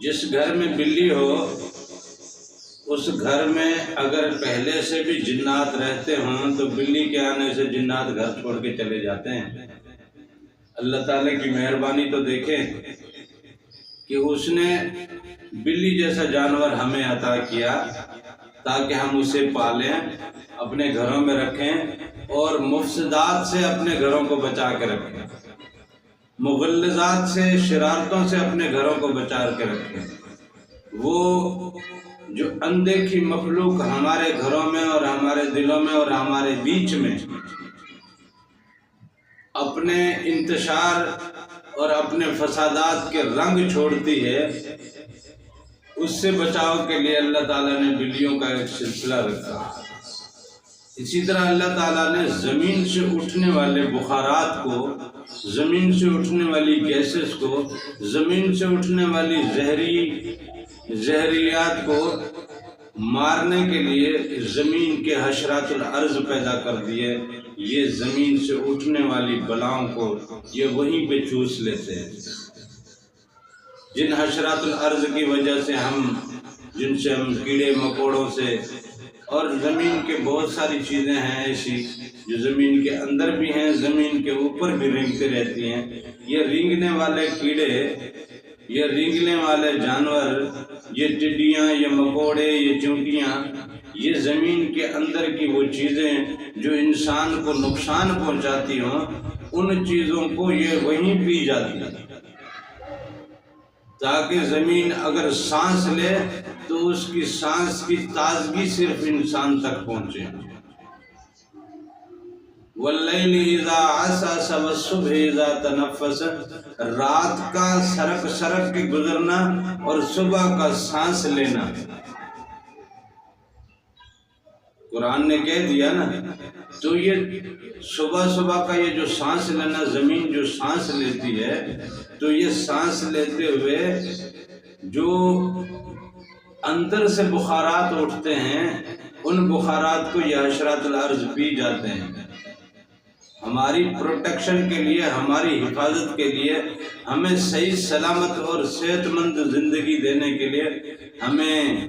جس گھر میں بلی ہو اس گھر میں اگر پہلے سے بھی جنات رہتے ہوں تو بلی کے آنے سے جنات گھر چھوڑ کے چلے جاتے ہیں۔ اللہ تعالیٰ کی مہربانی تو دیکھیں کہ اس نے بلی جیسا جانور ہمیں عطا کیا تاکہ ہم اسے پالیں، اپنے گھروں میں رکھیں اور مفسدات سے اپنے گھروں کو بچا کے رکھیں، مغلظات سے، شرارتوں سے اپنے گھروں کو بچا کے رکھیں۔ وہ جو اندیکھی مخلوق ہمارے گھروں میں اور ہمارے دلوں میں اور ہمارے بیچ میں اپنے انتشار اور اپنے فسادات کے رنگ چھوڑتی ہے، اس سے بچاؤ کے لیے اللہ تعالیٰ نے بلیوں کا ایک سلسلہ رکھا۔ اسی طرح اللہ تعالیٰ نے زمین سے اٹھنے والے بخارات کو، زمین سے اٹھنے والی گیسز کو، زمین سے اٹھنے والی زہریات کو مارنے کے لیے زمین کے حشرات الارض پیدا کر دیے۔ یہ زمین سے اٹھنے والی بلاؤں کو یہ وہیں پہ چوس لیتے ہیں۔ جن حشرات الارض کی وجہ سے جن سے ہم کیڑے مکوڑوں سے اور زمین کے بہت ساری چیزیں ہیں ایسی جو زمین کے اندر بھی ہیں، زمین کے اوپر بھی رینگتے رہتی ہیں۔ یہ رینگنے والے کیڑے، یہ رینگنے والے جانور، یہ ٹڈیاں، یہ مکوڑے، یہ چونٹیاں، یہ زمین کے اندر کی وہ چیزیں جو انسان کو نقصان پہنچاتی ہوں، ان چیزوں کو یہ وہیں پی جاتی ہیں تاکہ زمین اگر سانس لے تو اس کی سانس کی تازگی صرف انسان تک پہنچے۔ واللیل اذا عسعس والصبح اذا تنفس، رات کا سرک سرک کے گزرنا اور صبح کا سانس لینا۔ قرآن نے کہہ دیا نا، تو یہ صبح کا یہ جو سانس لینا، زمین جو سانس لیتی ہے تو یہ سانس لیتے ہوئے جو اندر سے بخارات اٹھتے ہیں، ان بخارات کو یہ حشرات الارض پی جاتے ہیں۔ ہماری پروٹیکشن کے لیے، ہماری حفاظت کے لیے، ہمیں صحیح سلامت اور صحت مند زندگی دینے کے لیے ہمیں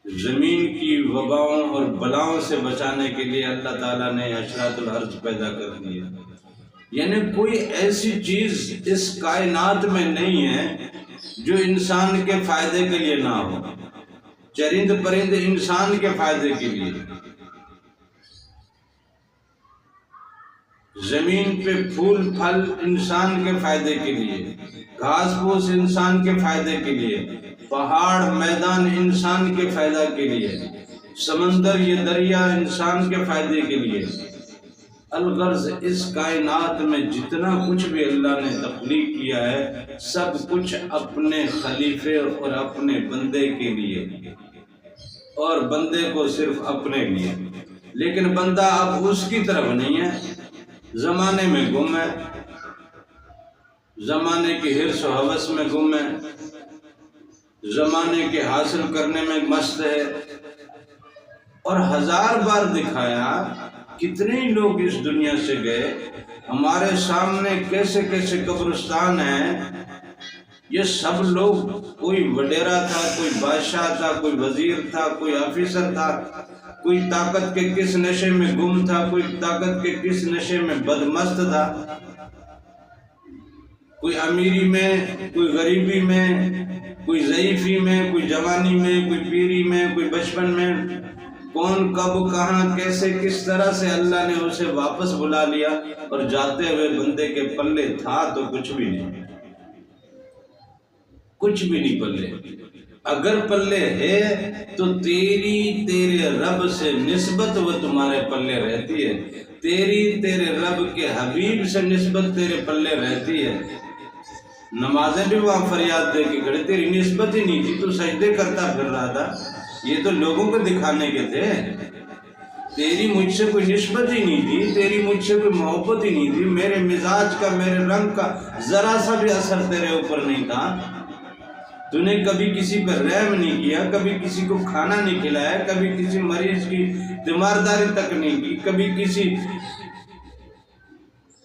زمین کی وباؤں اور بلاؤں سے بچانے کے لیے اللہ تعالیٰ نے حشرات الارض پیدا کر دی ہے۔ یعنی کوئی ایسی چیز اس کائنات میں نہیں ہے جو انسان کے فائدے کے لیے نہ ہو، چرند پرند انسان کے فائدے کے لیے، زمین پہ پھول پھل انسان کے فائدے کے لیے، گھاس پھوس انسان کے فائدے کے لیے، پہاڑ میدان انسان کے فائدہ کے لیے، سمندر یہ دریا انسان کے فائدے کے لیے۔ الغرض اس کائنات میں جتنا کچھ بھی اللہ نے تخلیق کیا ہے، سب کچھ اپنے خلیفے اور اپنے بندے کے لیے، اور بندے کو صرف اپنے لیے۔ لیکن بندہ اب اس کی طرف نہیں ہے، زمانے میں گم ہے، زمانے کی حرص و ہوس میں گم ہے، زمانے کے حاصل کرنے میں مست ہے۔ اور ہزار بار دکھایا، کتنے ہی لوگ اس دنیا سے گئے، ہمارے سامنے کیسے کیسے قبرستان ہیں۔ یہ سب لوگ، کوئی وڈیرا تھا، کوئی بادشاہ تھا، کوئی وزیر تھا، کوئی آفیسر تھا، کوئی طاقت کے کس نشے میں گم تھا، کوئی طاقت کے کس نشے میں بدمست تھا، کوئی امیری میں، کوئی غریبی میں، کوئی ضعیفی میں، کوئی جوانی میں، کوئی پیری میں، کوئی بچپن میں، کون کب کہاں کیسے کس طرح سے اللہ نے اسے واپس بلا لیا، اور جاتے ہوئے بندے کے پلے تھا تو کچھ بھی نہیں، کچھ بھی نہیں پلے۔ اگر پلے ہے تو تیرے رب سے نسبت وہ تمہارے پلے رہتی ہے، تیرے رب کے حبیب سے نسبت تیرے پلے رہتی ہے۔ نمازیں بھی وہاں فریاد دے کے کھڑے، تیری نسبت ہی نہیں تھی، تو سجدے کرتا پھر رہا تھا، یہ تو لوگوں کو دکھانے کے تھے۔ تیری مجھ سے کوئی نسبت ہی نہیں تھی، تیری مجھ سے کوئی محبت ہی نہیں تھی، میرے مزاج کا، میرے رنگ کا ذرا سا بھی اثر تیرے اوپر نہیں تھا۔ تو نے کبھی کسی پر رحم نہیں کیا، کبھی کسی کو کھانا نہیں کھلایا، کبھی کسی مریض کی تیمارداری تک نہیں کی، کبھی کسی